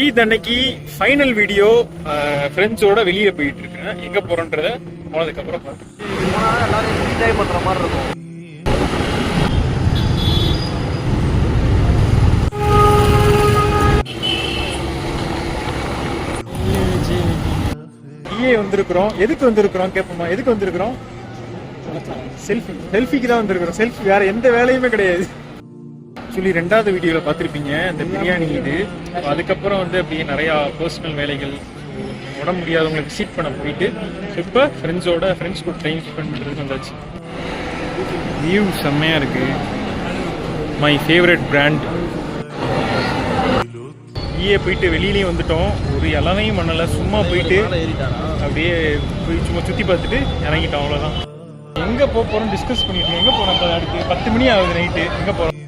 ஈத் அன்னைக்கு final video ஃப்ரெண்ட்ஸோட வெளியே போயிட்டு இருக்கேன். எங்க போறோன்றத போனதுக்கப்புறம் எல்லாரும் என்ஜாய் பண்ற மாதிரி இருக்கும். வந்திருக்கிறோம். எதுக்கு வந்திருக்கிறோம் கேட்போமா? எதுக்கு வந்திருக்கிறோம்? செல்ஃபிக்கு தான் வந்திருக்கிறோம். செல்ஃபி வேற எந்த வேலையுமே கிடையாது. ஆக்சுவலி 2வது வீடியோவில் பார்த்துருப்பீங்க அந்த பிரியாணி இது. அதுக்கப்புறம் அப்படியே நிறையா பர்சனல் வேலைகள், உடம்பு முடியாதவங்களை விசிட் பண்ண போயிட்டு இப்போ ஃப்ரெண்ட்ஸ் கூட டைம் ஸ்பெண்ட் பண்ணுறதுக்கு வந்தாச்சு. வியூ செம்மையாக இருக்குது. My favourite brand. போயிட்டு வெளியிலையும் வந்துட்டோம். ஒரு இளவையும் பண்ணலை, சும்மா போயிட்டு அப்படியே போய் சும்மா சுற்றி பார்த்துட்டு இறங்கிட்டோம், அவ்வளோதான். எங்கே போகிறோம் டிஸ்கஸ் பண்ணிட்டு எங்கே போகிறோம்? அடுத்து 10 மணி ஆகுது நைட்டு. எங்கே போகிறோம்?